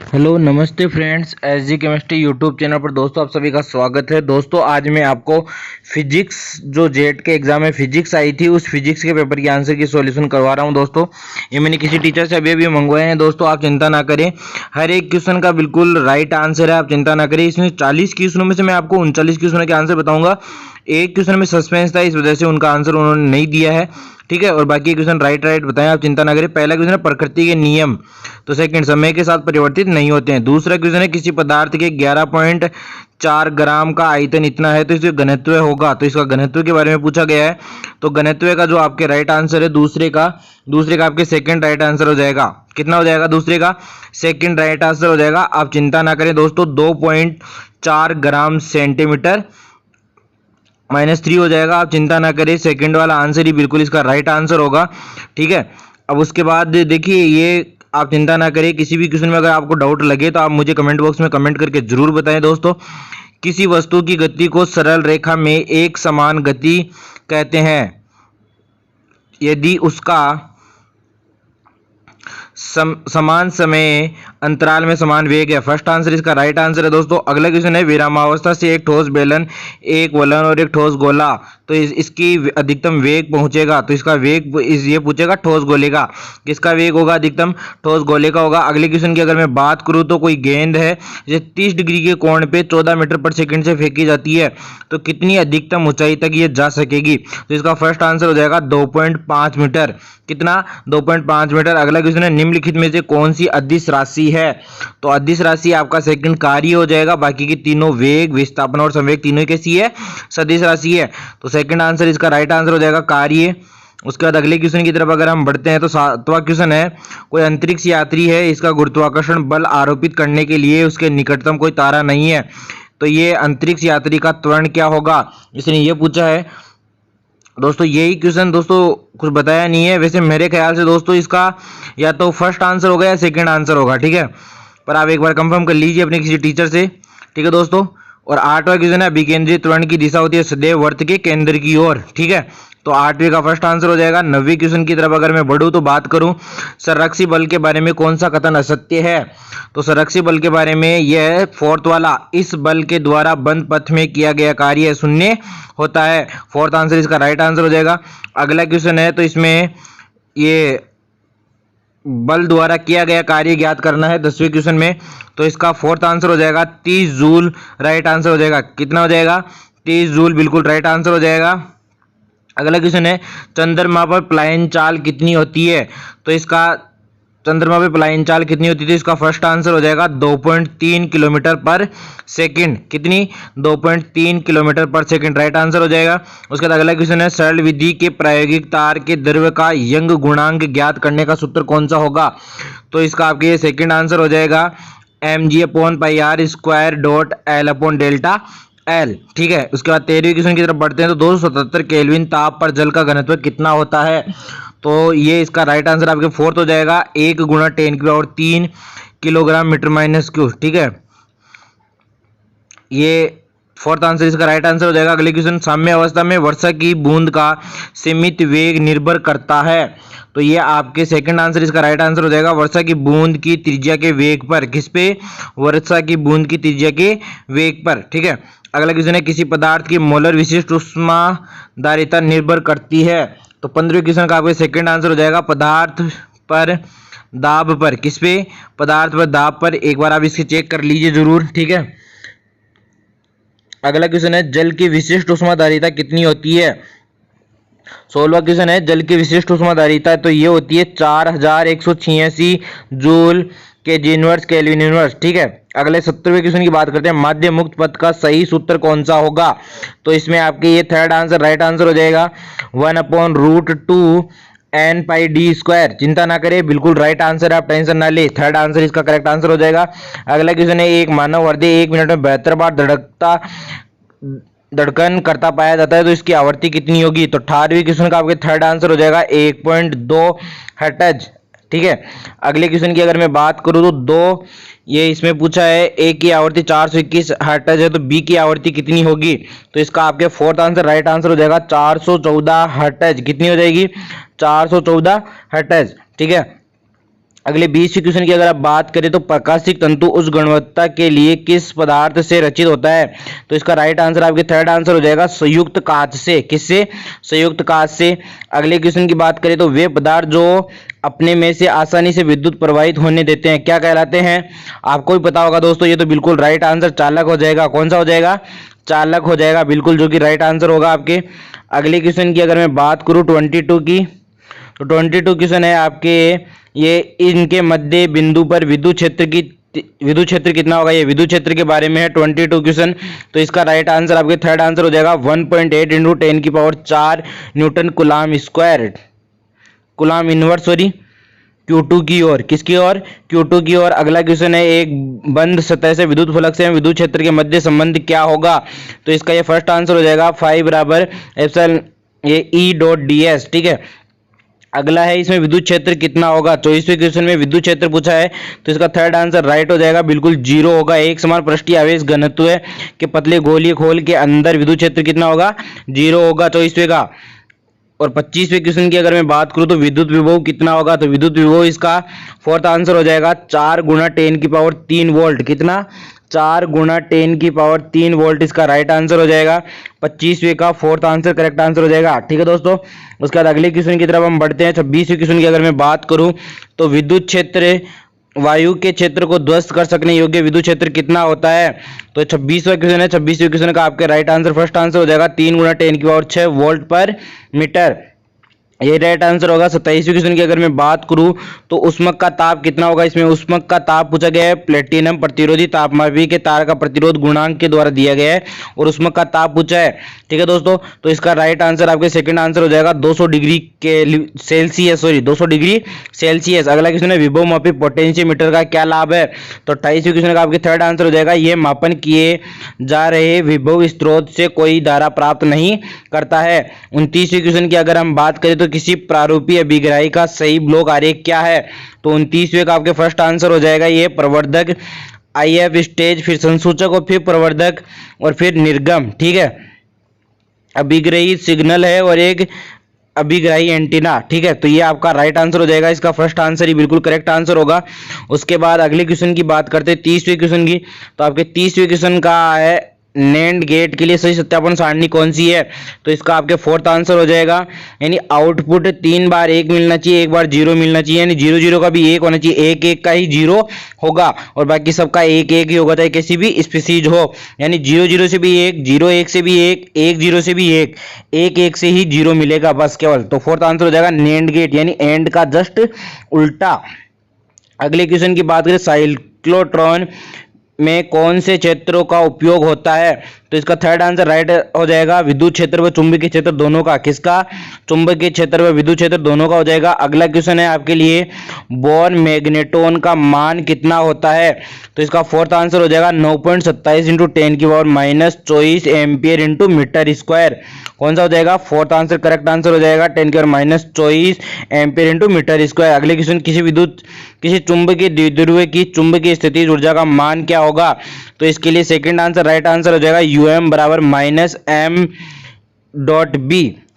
Hello नमस्ते friends, SG chemistry YouTube channel पर दोस्तों आप सभी का स्वागत है। दोस्तों आज मैं आपको फिजिक्स जो जेट के एग्जाम में फिजिक्स आई थी उस फिजिक्स के पेपर की आंसर की सॉल्यूशन करवा रहा हूं। दोस्तों ये मैंने किसी टीचर से अभी मंगवाए हैं। दोस्तों आप चिंता ना करें, हर एक क्वेश्चन का बिल्कुल राइट आंसर है, आप चिंता ना करें। इसमें 40 क्वेश्चनों में से मैं आपको 39 क्वेश्चनों के आंसर बताऊंगा। एक क्वेश्चन में सस्पेंस था, इस वजह से उनका आंसर उन्होंने नहीं दिया है, ठीक है। और बाकी क्वेश्चन राइट बताएं, आप चिंता ना करें। पहला क्वेश्चन है प्रकृति के नियम, तो सेकंड समय के साथ परिवर्तित नहीं होते हैं। दूसरा क्वेश्चन है किसी पदार्थ के 11.4 ग्राम का आयतन इतना है तो इसका घनत्व होगा, तो इसका घनत्व के बारे में पूछा गया है। तो घनत्व का जो आपके राइट आंसर है दूसरे का आपके सेकंड राइट आंसर हो जाएगा। कितना हो जाएगा? दूसरे का सेकंड राइट आंसर हो जाएगा। आप चिंता ना करें दोस्तों, 2.4 ग्राम सेंटीमीटर -3 हो जाएगा। आप चिंता ना करें, सेकंड वाला आंसर ही बिल्कुल इसका राइट आंसर होगा, ठीक है। अब उसके बाद देखिए, ये आप चिंता ना करें, किसी भी क्वेश्चन में अगर आपको डाउट लगे तो आप मुझे कमेंट बॉक्स में कमेंट करके जरूर बताएं। दोस्तों किसी वस्तु की गति को सरल रेखा में एक समान गति कहते हैं यदि उसका समान समय अंतराल में समान वेग है। फर्स्ट आंसर इसका राइट आंसर है। दोस्तों अगला क्वेश्चन है विरामावस्था से एक ठोस बेलन, एक वलन और एक ठोस गोला, तो इसकी अधिकतम वेग पहुंचेगा, तो इसका वेग ये पूछेगा ठोस गोले का, किसका वेग होगा? अधिकतम ठोस गोले का होगा। अगले क्वेश्चन की अगर मैं बात करूं तो कोई गेंद है जो 30 डिग्री के कोण पे 14 मीटर पर सेकंड से फेंकी जाती है, तो कितनी अधिकतम ऊंचाई तक ये जा सकेगी? तो इसका फर्स्ट आंसर हो जाएगा 2.5 मीटर। कितना? 2.5 मीटर। अगला क्वेश्चन है निम्नलिखित में से कौन सी अदिश राशि है? तो अदिश राशि आपका सेकंड कार्य हो जाएगा। बाकी की तीनों वेग, विस्थापन और संवेग तीनों कैसी है? सदिश राशि है। तो सेकंड आंसर इसका राइट आंसर हो जाएगा कार्य। उसके बाद अगले क्वेश्चन की तरफ अगर हम बढ़ते हैं तो 7वां क्वेश्चन है कोई अंतरिक्ष यात्री है, इसका गुरुत्वाकर्षण बल आरोपित करने के लिए उसके निकटतम कोई तारा नहीं है, तो ये अंतरिक्ष यात्री का त्वरण क्या होगा? इसने ये पूछा है। दोस्तों यही क्वेश्चन दोस्तों कुछ बताया नहीं है, वैसे मेरे ख्याल से दोस्तों इसका या तो फर्स्ट आंसर होगा या सेकंड आंसर होगा, ठीक है। पर आप एक बार कंफर्म कर लीजिए अपने किसी टीचर से, ठीक है दोस्तों। और 8वां क्वेश्चन है विकेंद्रीय त्वरण की दिशा होती है सदैव वृत्त के केंद्र की ओर, ठीक है। तो 8वें का फर्स्ट आंसर हो जाएगा। 9वीं क्वेश्चन की तरफ अगर मैं बढ़ूं तो बात करूं संरक्षी बल के बारे में कौन सा कथन असत्य है? तो संरक्षी बल के बारे में यह है फोर्थ वाला, इस बल के द्वारा बंद पथ में किया गया कार्य शून्य होता है। फोर्थ आंसर इसका राइट आंसर हो जाएगा। अगला क्वेश्चन है तो इसमें ये बल द्वारा किया गया कार्य ज्ञात करना है 10वें क्वेश्चन में, तो इसका फोर्थ आंसर हो जाएगा 30 जूल, राइट आंसर हो जाएगा। कितना हो जाएगा? 30 जूल, बिल्कुल राइट आंसर हो जाएगा। अगला क्वेश्चन है चंद्रमा पर पलायन चाल कितनी होती है? तो इसका चंद्रमा पे पलायन चाल कितनी होती थी? इसका फर्स्ट आंसर हो जाएगा 2.3 किलोमीटर पर सेकंड। कितनी? 2.3 किलोमीटर पर सेकंड, राइट आंसर हो जाएगा। उसके बाद अगला क्वेश्चन है सरल विधि के प्रायोगिक तार के द्रव्य का यंग गुणांक ज्ञात करने का सूत्र कौन सा होगा? तो इसका आपके ये सेकंड आंसर हो जाएगा mg/r².L/डेल्टा L, ठीक है। उसके बाद 13वीं क्वेश्चन की तरफ बढ़ते हैं तो 277 केल्विन ताप पर जल का घनत्व कितना होता है? तो ये इसका राइट आंसर आपके फोर्थ हो जाएगा 1 × 10³ किलोग्राम मीटर माइनस क्यूब, ठीक है। ये फोर्थ आंसर इसका राइट आंसर हो जाएगा। अगले क्वेश्चन साम्य अवस्था में वर्षा की बूंद का सीमित वेग निर्भर करता है, तो ये आपके सेकंड आंसर इसका राइट आंसर हो जाएगा। वर्षा की बूंद की त्रिज्या के वेग पर, किस पे? वर्षा की बूंद की त्रिज्या के वेग पर, ठीक है। अगला क्वेश्चन है किसी पदार्थ की मोलर विशिष्ट ऊष्माधारिता निर्भर करती है? तो 15वें क्वेश्चन का आपका सेकंड आंसर हो जाएगा पदार्थ पर दाब पर, किस पे? पदार्थ पर दाब पर। एक बार आप इसके चेक कर लीजिए जरूर, ठीक है। अगला क्वेश्चन है जल की विशिष्ट ऊष्माधारिता कितनी होती है? 16वां क्वेश्चन है जल की विशिष्ट ऊष्माधारिता, तो ये होती है 4186 जूल के जी इनवर्स केल्विन इनवर्स, ठीक है। अगले 70वें क्वेश्चन की बात करते हैं माध्य मुक्त पथ का सही सूत्र कौन सा होगा? तो इसमें आपके ये थर्ड आंसर राइट आंसर हो जाएगा 1/√2 n πd²। चिंता ना करें, बिल्कुल राइट आंसर है, आप टेंशन ना ले, थर्ड आंसर इसका करेक्ट आंसर हो जाएगा। अगला क्वेश्चन है एक मानव हृदय 1 मिनट में 72 बार धड़कन करता पाया जाता है, तो इसकी आवृत्ति कितनी होगी? तो 18वीं क्वेश्चन का आपके थर्ड आंसर हो जाएगा 1.2 हर्ट्ज, ठीक है। अगले क्वेश्चन की अगर मैं बात करूं तो 2 ये इसमें पूछा है ए की आवृत्ति 421 हर्ट्ज है, तो बी की आवृत्ति कितनी होगी? तो इसका आपके फोर्थ आंसर राइट आंसर हो जाएगा 414 हर्ट्ज। कितनी हो जाएगी? 414 हर्ट्ज, ठीक है। अगले 20वें क्वेश्चन की अगर आप बात करें तो प्रकाशिक तंतु उस गुणवत्ता के लिए किस पदार्थ से रचित होता है? तो इसका राइट आंसर आपके थर्ड आंसर हो जाएगा संयुक्त कांच से। किससे? संयुक्त कांच से। अगले क्वेश्चन की बात करें तो वे पदार्थ जो अपने में से आसानी से विद्युत प्रवाहित होने देते हैं क्या कहलाते हैं? आपको भी पता होगा दोस्तों, ये तो बिल्कुल राइट आंसर चालक हो जाएगा। कौन सा हो जाएगा? चालक हो जाएगा बिल्कुल, जो कि राइट आंसर होगा आपके। अगले क्वेश्चन की अगर मैं बात करूं 22 की, तो 22 क्वेश्चन है आपके, ये इनके मध्य बिंदु पर विद्युत क्षेत्र कितना होगा? ये विद्युत क्षेत्र के बारे में है 22 क्वेश्चन। तो इसका राइट आंसर आपके थर्ड आंसर हो जाएगा 1.8 into 10⁴ Newton कुलाम square, कुलाम inverse sorry Q2 की ओर। किसकी ओर? Q2 की ओर। अगला क्वेश्चन है, एक बंद सतह से विद्युत फलक से विद्युत क्षेत्र के मध्य संबंध क्या होगा? तो इसका ये फर्स्ट आंसर हो जाएगा फाई बराबर एप्सिलॉन ये E.ds। ठीक है। अगला है, इसमें विद्युत क्षेत्र कितना होगा? 24वें क्वेश्चन में विद्युत क्षेत्र पूछा है, तो इसका थर्ड आंसर राइट हो जाएगा बिल्कुल 0 होगा। एक समान पृष्ठीय आवेश घनत्व के पतले गोलीय खोल के अंदर विद्युत क्षेत्र कितना होगा? 0 होगा 24वें का। और 25वें क्वेश्चन की अगर मैं बात करूं तो विद्युत विभव कितना होगा? तो विद्युत विभव इसका फोर्थ आंसर हो जाएगा 4 गुणा 10⁻³ वोल्ट। कितना? 4 गुणा 10⁻³ वोल्ट इसका राइट आंसर हो जाएगा। 25वें का फोर्थ आंसर करेक्ट आंसर हो जाएगा। ठीक है दोस्तों, उसके बाद अगले क्वेश्चन की तरफ हम बढ़ते हैं। 26वें क्वेश्चन की अगर मैं बात करूं तो विद्युत क्षेत्र वायु के क्षेत्र को ध्वस्त कर सकने योग्य विद्युत क्षेत्र कितना होता है? तो 26वां क्वेश्चन है। 26वें क्वेश्चन का आपके राइट आंसर फर्स्ट आंसर हो जाएगा 3 गुणा 10⁻6 वोल्ट पर मीटर, ये राइट आंसर होगा। 27वें क्वेश्चन की अगर मैं बात करूं तो उष्मक का ताप कितना होगा? इसमें उष्मक का ताप पूछा गया है, प्लेटिनम प्रतिरोधी तापमापी के तार का प्रतिरोध गुणांक के द्वारा दिया गया है और उष्मक का ताप पूछा है। ठीक है दोस्तों, तो इसका राइट आंसर आपके सेकंड आंसर हो जाएगा 200 degree Celsius, sorry 200 degree Celsius. अगला क्वेश्चन है, विभव मापी पोटेंशियोमीटर का क्या लाभ है? तो 28वें क्वेश्चन का आपके थर्ड आंसर हो जाएगा, ये मापन किए जा रहे विभव स्रोत से कोई धारा प्राप्त नहीं करता है। 29वें क्वेश्चन की अगर हम बात करें तो किसी प्रारूपीय अभिग्राही का सही ब्लॉक आरेख क्या है? तो 29वें का आपके फर्स्ट आंसर हो जाएगा ये प्रवर्धक, IF स्टेज, फिर संसूचक और फिर प्रवर्धक और फिर निर्गम। ठीक है, अभिग्राही सिग्नल है और एक अभिग्राही एंटीना। ठीक है, तो ये आपका राइट आंसर हो जाएगा। इसका फर्स्ट आंसर ही बिल्कुल करेक्ट आंसर होगा। उसके बाद अगले क्वेश्चन की बात करते हैं 30वें क्वेश्चन की, तो आपके 30वें क्वेश्चन का है नैंड गेट के लिए सही सत्यापन सारणी कौन सी है? तो इसका आपके फोर्थ आंसर हो जाएगा, यानी आउटपुट 3 बार 1 मिलना चाहिए, 1 बार 0 मिलना चाहिए, यानी 0 0 का भी 1 होना चाहिए, 1 1 का ही 0 होगा और बाकी सबका 1 1 ही होगा, चाहे किसी भी स्पीसीज हो। यानी 0 0 से भी 1, 0 1 से भी 1, 1 0 से भी 1, 1 1 से ही 0 मिलेगा बस केवल। तो फोर्थ आंसर हो जाएगा नैंड गेट, यानी एंड का जस्ट उल्टा। अगले क्वेश्चन की बात करें, साइक्लोट्रॉन में कौन से क्षेत्रों का उपयोग होता है? तो इसका थर्ड आंसर राइट हो जाएगा विद्युत क्षेत्र व चुंबकीय क्षेत्र दोनों का। किसका? चुंबकीय क्षेत्र व विद्युत क्षेत्र दोनों का हो जाएगा। अगला क्वेश्चन है आपके लिए, बोर्न मैग्नेटोन का मान कितना होता है? तो इसका फोर्थ आंसर हो जाएगा 9.27 into 10⁻⁻24 ampere into metre square. कौन सा हो जाएगा? फोर्थ आंसर करेक्ट आंसर हो जाएगा 10⁻⁻24 एम्पियर इंटू मीटर स्क्वायर। अगले क्वेश्चन, किसी चुंबकीय द्विध्रुव की चुंबकीय स्थिति ऊर्जा का मान क्या होगा? तो इसके लिए सेकंड आंसर राइट आंसर हो जाएगा UM बराबर -m.b।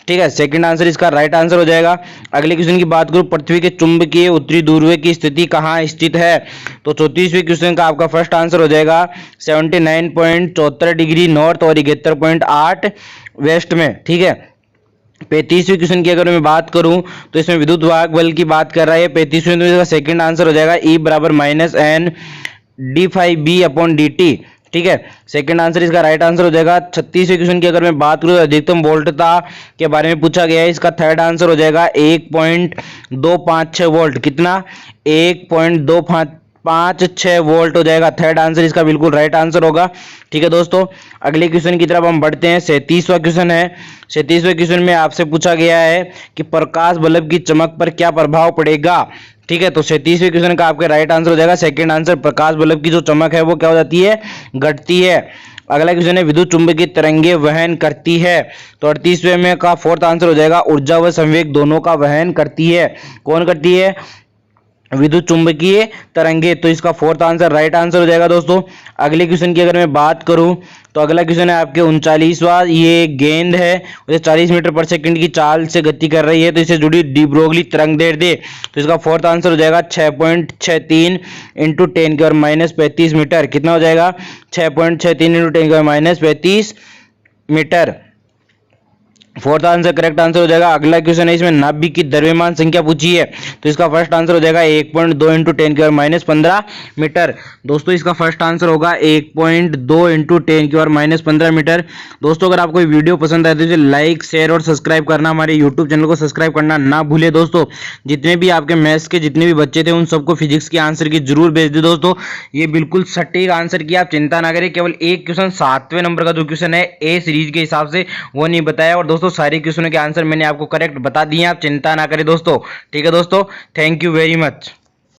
ठीक है, सेकंड आंसर इसका राइट आंसर हो जाएगा। अगले क्वेश्चन की बात करूं, पृथ्वी के चुंबकीय उत्तरी ध्रुव की स्थिति कहां स्थित है? तो 34वें क्वेश्चन का आपका फर्स्ट आंसर हो जाएगा 79.74 डिग्री नॉर्थ और 71.8 वेस्ट में। ठीक है, 35वें क्वेश्चन की अगर मैं बात करूं तो इसमें विद्युत वाहक बल की बात कर रहा है। 35वें में इसका सेकंड आंसर हो जाएगा E बराबर -N/d∅b/dt। ठीक है, सेकंड आंसर इसका राइट आंसर हो जाएगा। 36वें क्वेश्चन की अगर मैं बात करूं तो अधिकतम वोल्टता के बारे में पूछा गया है। इसका थर्ड आंसर हो जाएगा 1.256 वोल्ट। कितना? 1.256 वोल्ट हो जाएगा। थर्ड आंसर इसका बिल्कुल राइट आंसर होगा। ठीक है दोस्तों, अगले क्वेश्चन की तरफ हम बढ़ते हैं। 37वां क्वेश्चन है। 37वें क्वेश्चन में आपसे पूछा गया है कि प्रकाश बल्ब की चमक पर क्या प्रभाव पड़ेगा? ठीक है, तो 37वें क्वेश्चन का आपका राइट आंसर हो जाएगा सेकंड आंसर, प्रकाश बल्ब की जो चमक है वो क्या हो जाती है? घटती है। अगला क्वेश्चन है, विद्युत चुंबकीय तरंगे वहन करती है। तो 38वें में का फोर्थ आंसर हो जाएगा ऊर्जा व संवेग दोनों का वहन करती है। कौन करती है? विद्युत चुंबकीय तरंगे। तो इसका फोर्थ आंसर राइट आंसर हो जाएगा दोस्तों। अगले क्वेश्चन की अगर मैं बात करूं तो अगला क्वेश्चन है आपके 39वां। ये गेंद है, उसे 40 मीटर पर सेकंड की चाल से गति कर रही है, तो इससे जुड़ी डी ब्रोगली तरंग दैर्ध्य दे। तो इसका फोर्थ आंसर हो जाएगा 6.63 इंटू 10⁻⁻35 मीटर। कितना हो जाएगा? 6.63 into 10⁻⁻35 metre. Fourth answer correct answer हो जाएगा। अगला क्वेश्चन है, इसमें नाभिक की द्रव्यमान संख्या पूछी है, तो इसका फर्स्ट आंसर हो जाएगा 1.2 इंटू 10⁻⁻15 मीटर। दोस्तों इसका फर्स्ट आंसर होगा 1.2 इंटू 10⁻⁻15 मीटर। दोस्तों अगर आपको वीडियो पसंद आए तो इसे लाइक शेयर और सब्सक्राइब करना, हमारे यूट्यूब चैनल को सब्सक्राइब करना ना भूले दोस्तों। जितने भी आपके मैथ्स के जितने भी बच्चे थे उन सबको फिजिक्स के आंसर की जरूर भेज दे दोस्तों। ये बिल्कुल सटीक आंसर की, आप चिंता ना करें। केवल एक क्वेश्चन 7वें नंबर का जो क्वेश्चन है ए सीरीज के हिसाब से वो नहीं बताया, और दोस्तों सारे क्वेश्चनों के आंसर मैंने आपको करेक्ट बता दिए, आप चिंता ना करें दोस्तों। ठीक है दोस्तों, थैंक यू वेरी मच।